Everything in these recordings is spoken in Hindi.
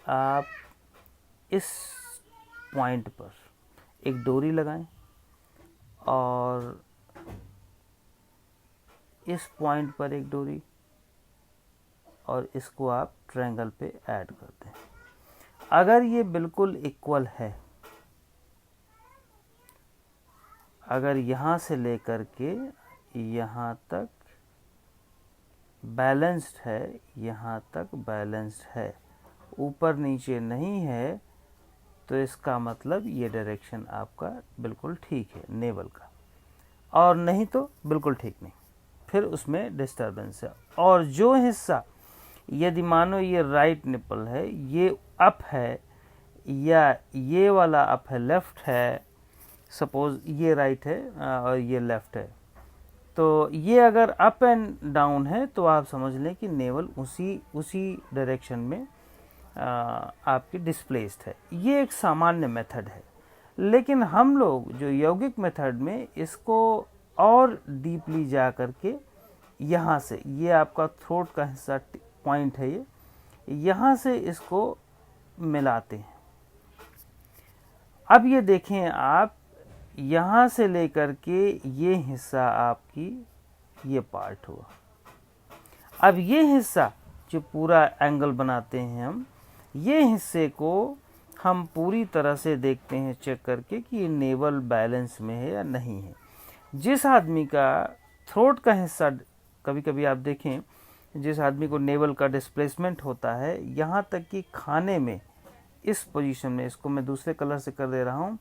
आप इस पॉइंट पर एक डोरी लगाएं और इस पॉइंट पर एक डोरी, और इसको आप ट्रायंगल पे ऐड कर दें। अगर ये बिल्कुल इक्वल है, अगर यहाँ से लेकर के यहाँ तक बैलेंस्ड है, यहाँ तक बैलेंस्ड है, ऊपर नीचे नहीं है, तो इसका मतलब ये डायरेक्शन आपका बिल्कुल ठीक है नेवल का, और नहीं तो बिल्कुल ठीक नहीं, फिर उसमें डिस्टरबेंस है। और जो हिस्सा, यदि मानो ये राइट निपल है, ये अप है, या ये वाला अप है, लेफ्ट है, सपोज ये राइट है और ये लेफ्ट है, तो ये अगर अप एंड डाउन है तो आप समझ लें कि नेवल उसी डायरेक्शन में आपकी डिस्प्लेस्ड है। ये एक सामान्य मेथड है, लेकिन हम लोग जो यौगिक मेथड में इसको और डीपली जा करके यहाँ से, ये आपका थ्रोट का हिस्सा पॉइंट है, ये यहाँ से इसको मिलाते हैं। अब ये देखें आप, यहाँ से लेकर के ये हिस्सा आपकी ये पार्ट हुआ। अब ये हिस्सा जो पूरा एंगल बनाते हैं हम, ये हिस्से को हम पूरी तरह से देखते हैं चेक करके कि ये नेवल बैलेंस में है या नहीं है। जिस आदमी का थ्रोट का हिस्सा, कभी कभी आप देखें जिस आदमी को नेवल का डिस्प्लेसमेंट होता है, यहाँ तक कि खाने में इस पोजीशन में, इसको मैं दूसरे कलर से कर दे रहा हूँ,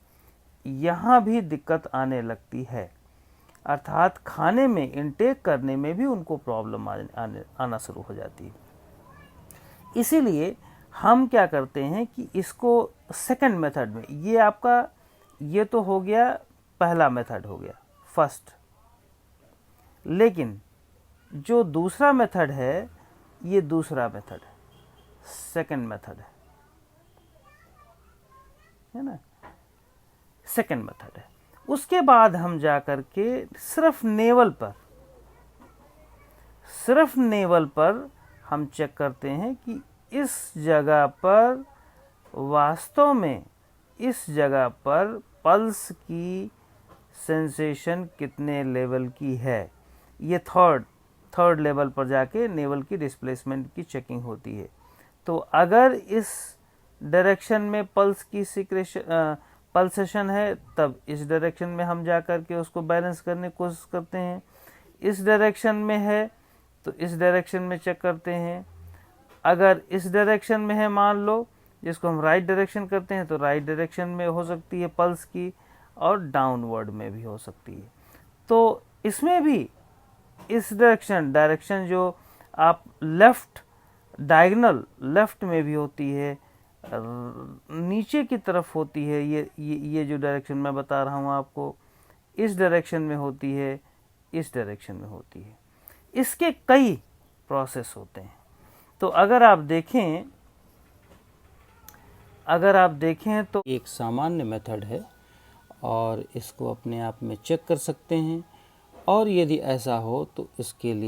यहाँ भी दिक्कत आने लगती है, अर्थात खाने में इनटेक करने में भी उनको प्रॉब्लम आना शुरू हो जाती है। इसीलिए हम क्या करते हैं कि इसको सेकंड मेथड में, ये आपका, ये तो हो गया पहला मेथड हो गया, फर्स्ट, लेकिन जो दूसरा मेथड है ये दूसरा मेथड है, सेकंड मेथड है ना, सेकंड मेथड है। उसके बाद हम जा कर के सिर्फ नेवल पर हम चेक करते हैं कि इस जगह पर वास्तव में, इस जगह पर पल्स की सेंसेशन कितने लेवल की है। ये थर्ड लेवल पर जाके नेवल की डिस्प्लेसमेंट की चेकिंग होती है। तो अगर इस डायरेक्शन में पल्सेशन है, तब इस डायरेक्शन में हम जा कर के उसको बैलेंस करने की कोशिश करते हैं। इस डायरेक्शन में है तो इस डायरेक्शन में चेक करते हैं। अगर इस डायरेक्शन में है, मान लो जिसको हम राइट डायरेक्शन करते हैं, तो राइट डायरेक्शन में हो सकती है पल्स की, और डाउनवर्ड में भी हो सकती है। तो इसमें भी इस डायरेक्शन जो आप लेफ्ट, डायगोनल लेफ्ट में भी होती है, नीचे की तरफ होती है, ये जो डायरेक्शन मैं बता रहा हूँ आपको, इस डायरेक्शन में होती है, इस डायरेक्शन में होती है। इसके कई प्रोसेस होते हैं। तो अगर आप देखें तो एक सामान्य मेथड है, और इसको अपने आप में चेक कर सकते हैं, और यदि ऐसा हो तो इसके लिए